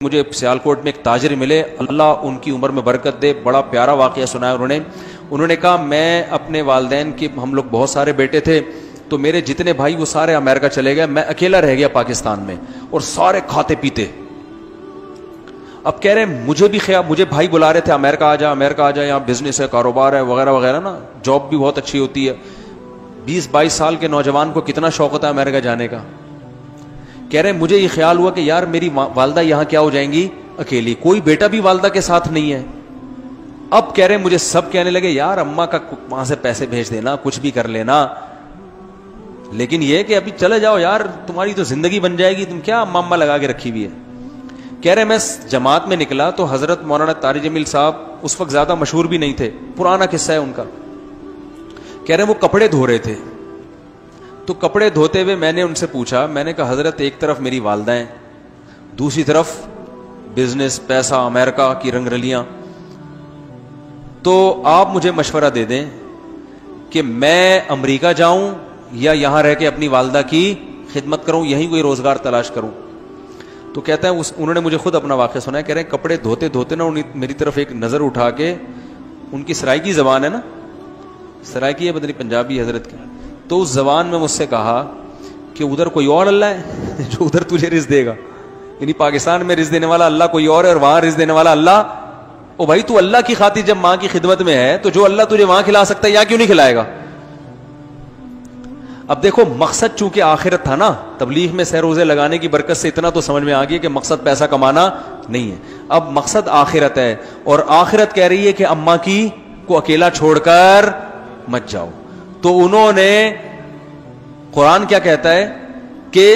مجھے سیالکوٹ میں ایک تاجر ملے, اللہ ان کی عمر میں برکت دے, بڑا پیارا واقعہ سنایا انہوں نے کہا میں اپنے والدین کی, ہم لوگ بہت سارے بیٹے تھے, تو میرے جتنے بھائی وہ سارے امریکہ چلے گئے, میں اکیلا رہ گیا پاکستان میں, اور سارے کھاتے پیتے. اب کہہ رہے ہیں مجھے بھی خیال, مجھے بھائی بلا رہے تھے امریکہ آ جا, یہاں بزنس ہے, کاروبار ہے وغیرہ وغیرہ نا, جاب بھی بہت اچھی ہوتی ہے. 20-22 سال کے نوجوان کو کتنا شوق ہوتا ہے امریکہ جانے کا. کہہ رہے ہیں مجھے یہ خیال ہوا کہ یار میری والدہ یہاں کیا ہو جائیں گی اکیلی, کوئی بیٹا بھی والدہ کے ساتھ نہیں ہے. اب کہہ رہے ہیں مجھے سب کہنے لگے یار اماں کا وہاں سے پیسے بھیج دینا, کچھ بھی کر لینا, لیکن یہ کہ ابھی چلے جاؤ یار, تمہاری تو زندگی بن جائے گی, تم کیا اماں لگا کے رکھی ہوئی ہے. کہہ رہے میں جماعت میں نکلا تو حضرت مولانا طارق جمیل صاحب اس وقت زیادہ مشہور بھی نہیں تھے, پرانا قصہ ہے ان کا. کہہ رہے ہیں وہ کپڑے دھو رہے تھے, تو کپڑے دھوتے ہوئے میں نے ان سے پوچھا, میں نے کہا حضرت ایک طرف میری والدہ ہیں, دوسری طرف بزنس, پیسہ, امریکہ کی رنگ رلیاں, تو آپ مجھے مشورہ دے دیں کہ میں امریکہ جاؤں یا یہاں رہ کے اپنی والدہ کی خدمت کروں, یہیں کوئی روزگار تلاش کروں. تو کہتا ہے انہوں نے مجھے خود اپنا واقعہ سنا, کہہ رہے ہیں کپڑے دھوتے دھوتے نا میری طرف ایک نظر اٹھا کے, ان کی سرائکی زبان ہے نا, سرائکی ہے بدنی پنجابی حضرت کی, تو اس زبان میں مجھ سے کہا کہ ادھر کوئی اور اللہ ہے جو ادھر تجھے رزق دے گا, یعنی پاکستان میں رزق دینے والا اللہ کوئی اور ہے اور وہاں رزق دینے والا اللہ. او بھائی تو اللہ کی خاطر جب ماں کی خدمت میں ہے تو جو اللہ تجھے وہاں کھلا سکتا ہے یہاں کیوں نہیں کھلائے گا. اب دیکھو مقصد چونکہ آخرت تھا نا, تبلیغ میں سہ روزے لگانے کی برکت سے اتنا تو سمجھ میں آ گیا کہ مقصد پیسہ کمانا نہیں ہے, اب مقصد آخرت ہے, اور آخرت کہہ رہی ہے کہ اماں کی کو اکیلا چھوڑ کر مت جاؤ. تو انہوں نے, قرآن کیا کہتا ہے کہ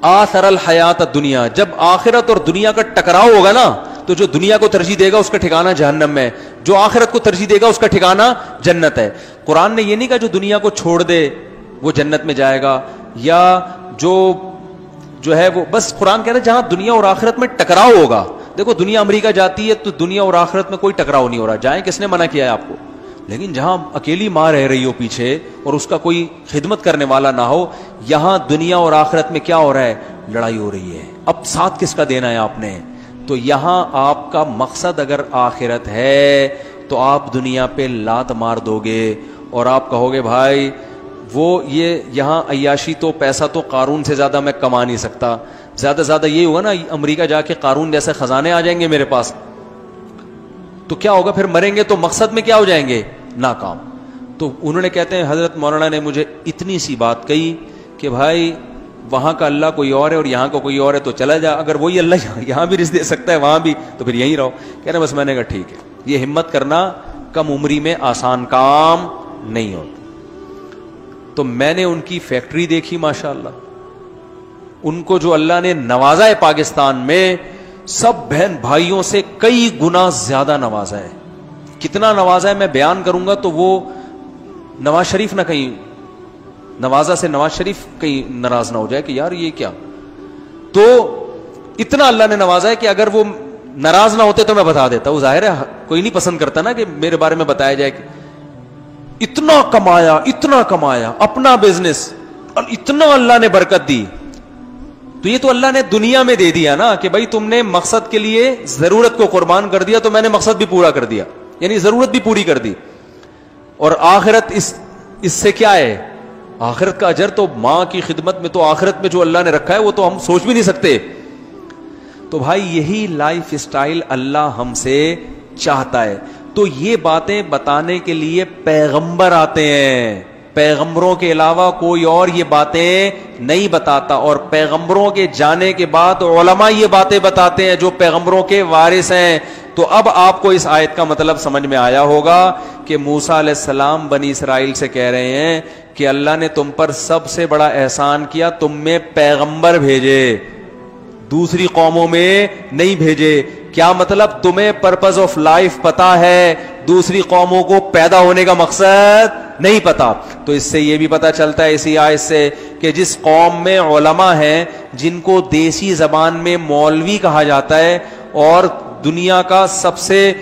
آثر الحیات الدنیا, جب آخرت اور دنیا کا ٹکراؤ ہوگا نا تو جو دنیا کو ترجیح دے گا اس کا ٹھکانہ جہنم میں, جو آخرت کو ترجیح دے گا اس کا ٹھکانہ جنت ہے. قرآن نے یہ نہیں کہا جو دنیا کو چھوڑ دے وہ جنت میں جائے گا, یا جو ہے وہ, بس قرآن کہہ رہا ہے جہاں دنیا اور آخرت میں ٹکراؤ ہوگا. دیکھو دنیا امریکہ جاتی ہے تو دنیا اور آخرت میں کوئی ٹکراؤ نہیں ہو رہا, جائیں کس نے منع کیا ہے آپ کو, لیکن جہاں اکیلی ماں رہ رہی ہو پیچھے اور اس کا کوئی خدمت کرنے والا نہ ہو, یہاں دنیا اور آخرت میں کیا ہو رہا ہے, لڑائی ہو رہی ہے. اب ساتھ کس کا دینا ہے آپ نے, تو یہاں آپ کا مقصد اگر آخرت ہے تو آپ دنیا پہ لات مار دو گے اور آپ کہو گے بھائی وہ یہ یہاں عیاشی تو پیسہ تو قارون سے زیادہ میں کما نہیں سکتا, زیادہ زیادہ یہ ہوگا نا امریکہ جا کے قارون جیسے خزانے آ جائیں گے میرے پاس, تو کیا ہوگا پھر مریں گے تو مقصد میں کیا ہو جائیں گے, ناکام. تو انہوں نے, کہتے ہیں حضرت مولانا نے مجھے اتنی سی بات کہی کہ بھائی وہاں کا اللہ کوئی اور ہے اور یہاں کا کوئی اور ہے, تو چلا جا, اگر وہی اللہ یہاں بھی رزق دے سکتا ہے وہاں بھی تو پھر یہیں رہو. کہہ رہے بس میں نے کہا ٹھیک ہے, یہ ہمت کرنا کم عمری میں آسان کام نہیں ہوتا. تو میں نے ان کی فیکٹری دیکھی ماشاءاللہ, ان کو جو اللہ نے نوازا ہے پاکستان میں, سب بہن بھائیوں سے کئی گنا زیادہ نوازا ہے. کتنا نوازا ہے میں بیان کروں گا تو وہ نواز شریف نہ کہیں, نوازا سے نواز شریف کہیں ناراض نہ ہو جائے کہ یار یہ کیا. تو اتنا اللہ نے نوازا ہے کہ اگر وہ ناراض نہ ہوتے تو میں بتا دیتا. وہ ظاہر ہے کوئی نہیں پسند کرتا نا کہ میرے بارے میں بتایا جائے کہ اتنا کمایا اپنا بزنس, اتنا اللہ نے برکت دی. تو یہ تو اللہ نے دنیا میں دے دیا نا کہ بھائی تم نے مقصد کے لیے ضرورت کو قربان کر دیا تو میں نے مقصد بھی پورا کر دیا, یعنی ضرورت بھی پوری کر دی. اور آخرت اس سے کیا ہے, آخرت کا اجر تو ماں کی خدمت میں, تو آخرت میں جو اللہ نے رکھا ہے وہ تو ہم سوچ بھی نہیں سکتے. تو بھائی یہی لائف سٹائل اللہ ہم سے چاہتا ہے. تو یہ باتیں بتانے کے لیے پیغمبر آتے ہیں, پیغمبروں کے علاوہ کوئی اور یہ باتیں نہیں بتاتا, اور پیغمبروں کے جانے کے بعد علماء یہ باتیں بتاتے ہیں جو پیغمبروں کے وارث ہیں. تو اب آپ کو اس آیت کا مطلب سمجھ میں آیا ہوگا کہ موسیٰ علیہ السلام بنی اسرائیل سے کہہ رہے ہیں کہ اللہ نے تم پر سب سے بڑا احسان کیا, تم میں پیغمبر بھیجے, دوسری قوموں میں نہیں بھیجے. کیا مطلب, تمہیں پرپز آف لائف پتا ہے, دوسری قوموں کو پیدا ہونے کا مقصد نہیں پتا. تو اس سے یہ بھی پتا چلتا ہے اسی آیت سے کہ جس قوم میں علماء ہیں جن کو دیسی زبان میں مولوی کہا جاتا ہے اور دنیا کا سب سے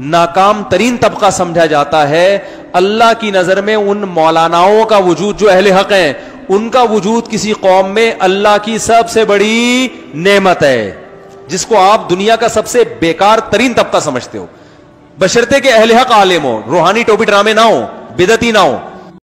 ناکام ترین طبقہ سمجھا جاتا ہے, اللہ کی نظر میں ان مولاناؤں کا وجود جو اہل حق ہیں ان کا وجود کسی قوم میں اللہ کی سب سے بڑی نعمت ہے. جس کو آپ دنیا کا سب سے بیکار ترین طبقہ سمجھتے ہو، بشرطے کہ اہل حق عالم ہو، روحانی ٹوپی ڈرامے نہ ہو، بدعتی نہ ہو،